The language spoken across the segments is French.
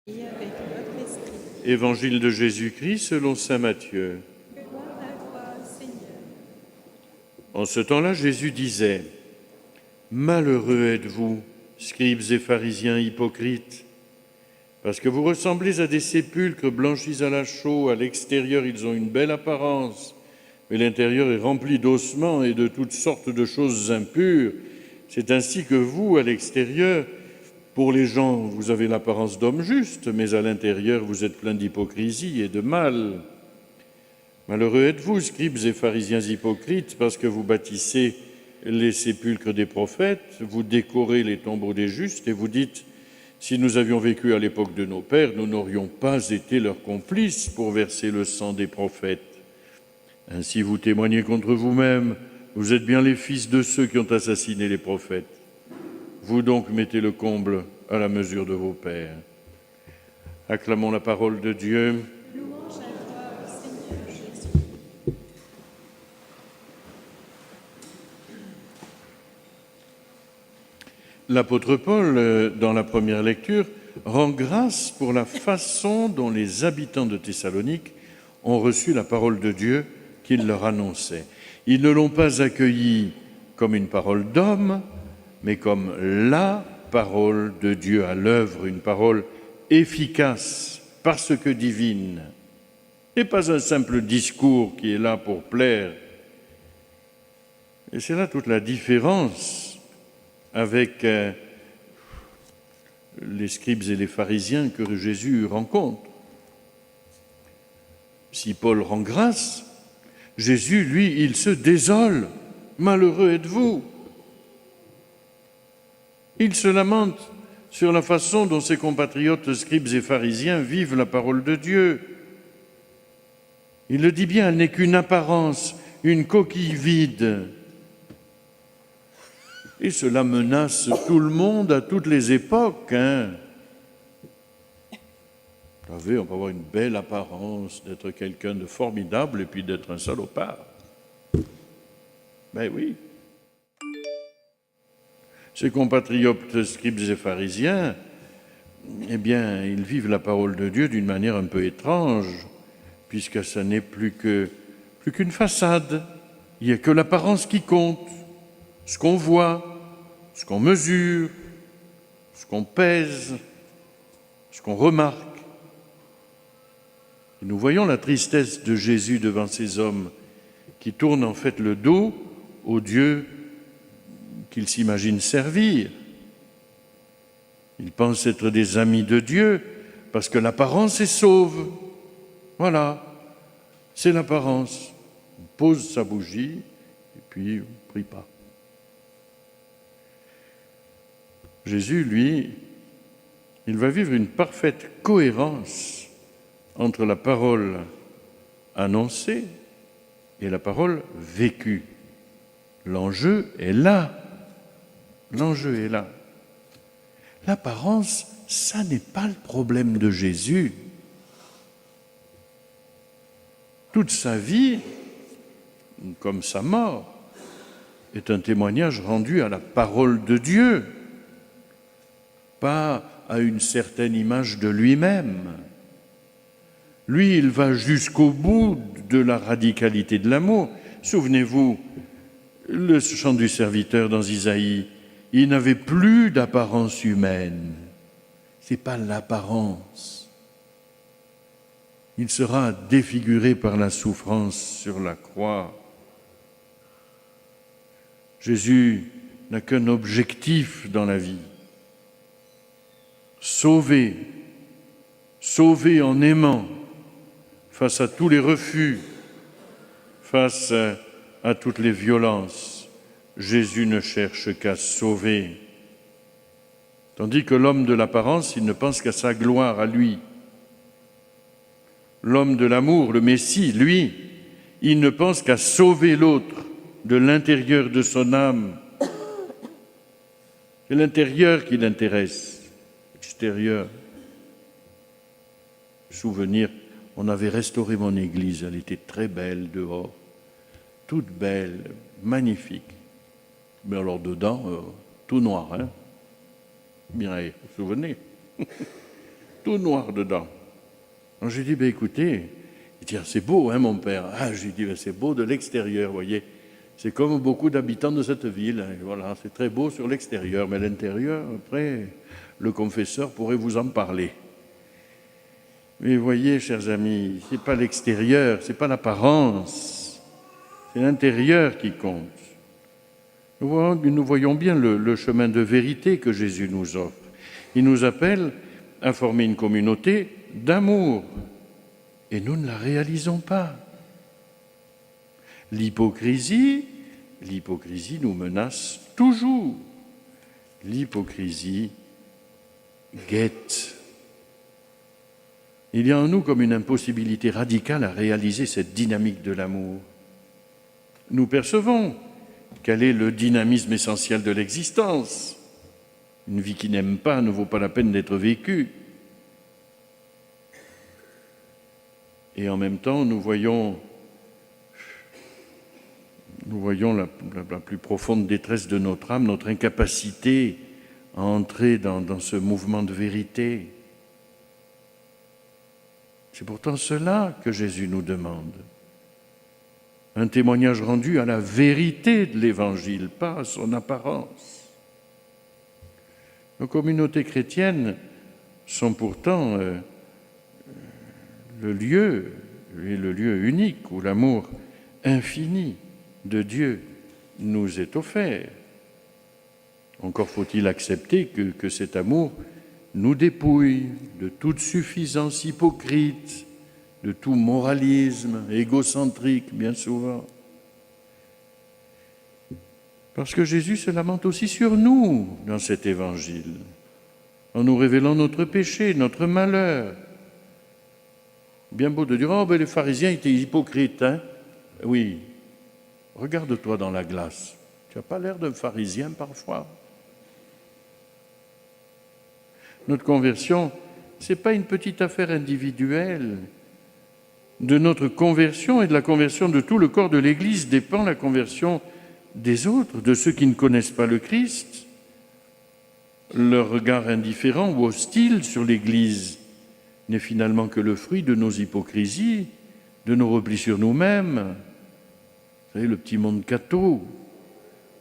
et avec votre esprit. Évangile de Jésus-Christ selon saint Matthieu. Gloire à toi, Seigneur. En ce temps-là, Jésus disait : Malheureux êtes-vous, scribes et pharisiens hypocrites, parce que vous ressemblez à des sépulcres blanchis à la chaux. À l'extérieur, ils ont une belle apparence, mais l'intérieur est rempli d'ossements et de toutes sortes de choses impures. C'est ainsi que vous, à l'extérieur, pour les gens, vous avez l'apparence d'hommes justes, mais à l'intérieur, vous êtes plein d'hypocrisie et de mal. Malheureux êtes-vous, scribes et pharisiens hypocrites, parce que vous bâtissez les sépulcres des prophètes, vous décorez les tombeaux des justes et vous dites : si nous avions vécu à l'époque de nos pères, nous n'aurions pas été leurs complices pour verser le sang des prophètes. Ainsi vous témoignez contre vous-même, vous êtes bien les fils de ceux qui ont assassiné les prophètes. Vous donc mettez le comble à la mesure de vos pères. Acclamons la parole de Dieu. Louange à toi, Seigneur Jésus. L'apôtre Paul, dans la première lecture, rend grâce pour la façon dont les habitants de Thessalonique ont reçu la parole de Dieu qu'il leur annonçait. Ils ne l'ont pas accueillie comme une parole d'homme, mais comme la parole de Dieu à l'œuvre, une parole efficace parce que divine, et pas un simple discours qui est là pour plaire. Et c'est là toute la différence avec les scribes et les pharisiens que Jésus rencontre. Si Paul rend grâce, Jésus, lui, il se désole. Malheureux êtes-vous. Il se lamente sur la façon dont ses compatriotes scribes et pharisiens vivent la parole de Dieu. Il le dit bien, elle n'est qu'une apparence, une coquille vide. Et cela menace tout le monde à toutes les époques. Vous savez, on peut avoir une belle apparence d'être quelqu'un de formidable et puis d'être un salopard. Ben oui. Ses compatriotes scribes et pharisiens, eh bien, ils vivent la parole de Dieu d'une manière un peu étrange, puisque ça n'est plus qu'une façade. Il n'y a que l'apparence qui compte, ce qu'on voit, ce qu'on mesure, ce qu'on pèse, ce qu'on remarque. Et nous voyons la tristesse de Jésus devant ces hommes qui tournent en fait le dos au Dieu qu'ils s'imaginent servir. Ils pensent être des amis de Dieu parce que l'apparence est sauve. Voilà, c'est l'apparence. On pose sa bougie et puis on ne prie pas. Jésus, lui, il va vivre une parfaite cohérence entre la parole annoncée et la parole vécue. L'enjeu est là. L'enjeu est là. L'apparence, ça n'est pas le problème de Jésus. Toute sa vie, comme sa mort, est un témoignage rendu à la parole de Dieu, pas à une certaine image de lui-même. Lui, il va jusqu'au bout de la radicalité de l'amour. Souvenez-vous, le chant du serviteur dans Isaïe, il n'avait plus d'apparence humaine. Ce n'est pas l'apparence. Il sera défiguré par la souffrance sur la croix. Jésus n'a qu'un objectif dans la vie. Sauver en aimant, face à tous les refus, face à toutes les violences. Jésus ne cherche qu'à sauver. Tandis que l'homme de l'apparence, il ne pense qu'à sa gloire, à lui. L'homme de l'amour, le Messie, lui, il ne pense qu'à sauver l'autre de l'intérieur de son âme. C'est l'intérieur qui l'intéresse, l'extérieur. Souvenir, on avait restauré mon église, elle était très belle dehors, toute belle, magnifique. Mais alors dedans, tout noir, hein. Bien, vous vous souvenez. tout noir dedans. Alors j'ai dit, écoutez, il dit, c'est beau, hein, mon père. J'ai dit, c'est beau de l'extérieur, vous voyez. C'est comme beaucoup d'habitants de cette ville. Hein. Voilà, c'est très beau sur l'extérieur, mais l'intérieur, après, le confesseur pourrait vous en parler. Mais vous voyez, chers amis, ce n'est pas l'extérieur, ce n'est pas l'apparence, c'est l'intérieur qui compte. Nous voyons bien le chemin de vérité que Jésus nous offre. Il nous appelle à former une communauté d'amour, et nous ne la réalisons pas. L'hypocrisie nous menace toujours. L'hypocrisie guette. Il y a en nous comme une impossibilité radicale à réaliser cette dynamique de l'amour. Nous percevons quel est le dynamisme essentiel de l'existence. Une vie qui n'aime pas ne vaut pas la peine d'être vécue. Et en même temps, nous voyons la plus profonde détresse de notre âme, notre incapacité à entrer dans ce mouvement de vérité. C'est pourtant cela que Jésus nous demande. Un témoignage rendu à la vérité de l'Évangile, pas à son apparence. Nos communautés chrétiennes sont pourtant le lieu unique où l'amour infini de Dieu nous est offert. Encore faut-il accepter que cet amour nous dépouille de toute suffisance hypocrite, de tout moralisme égocentrique, bien souvent. Parce que Jésus se lamente aussi sur nous dans cet évangile, en nous révélant notre péché, notre malheur. Bien beau de dire, les pharisiens étaient hypocrites, hein? Oui, regarde-toi dans la glace. Tu n'as pas l'air d'un pharisien parfois. Notre conversion, ce n'est pas une petite affaire individuelle. De notre conversion et de la conversion de tout le corps de l'Église dépend la conversion des autres, de ceux qui ne connaissent pas le Christ. Leur regard indifférent ou hostile sur l'Église n'est finalement que le fruit de nos hypocrisies, de nos replis sur nous-mêmes. Vous savez, le petit monde catho,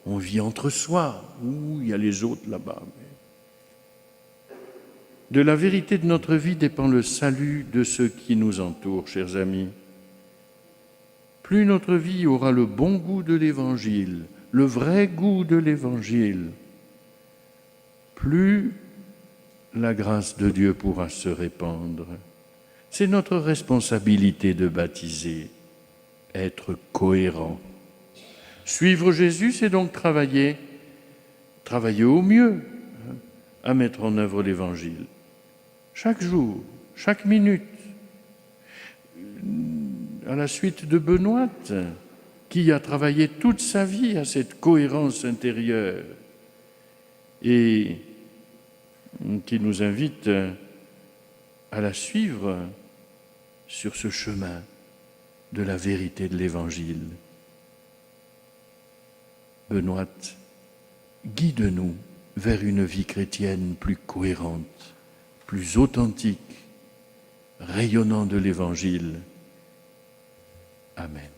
on vit entre soi. Il y a les autres là-bas. De la vérité de notre vie dépend le salut de ceux qui nous entourent, chers amis. Plus notre vie aura le bon goût de l'Évangile, le vrai goût de l'Évangile, plus la grâce de Dieu pourra se répandre. C'est notre responsabilité de baptiser, être cohérent. Suivre Jésus, c'est donc travailler au mieux à mettre en œuvre l'Évangile. Chaque jour, chaque minute, à la suite de Benoît, qui a travaillé toute sa vie à cette cohérence intérieure et qui nous invite à la suivre sur ce chemin de la vérité de l'Évangile. Benoît, guide-nous vers une vie chrétienne plus cohérente, plus authentique, rayonnant de l'Évangile. Amen.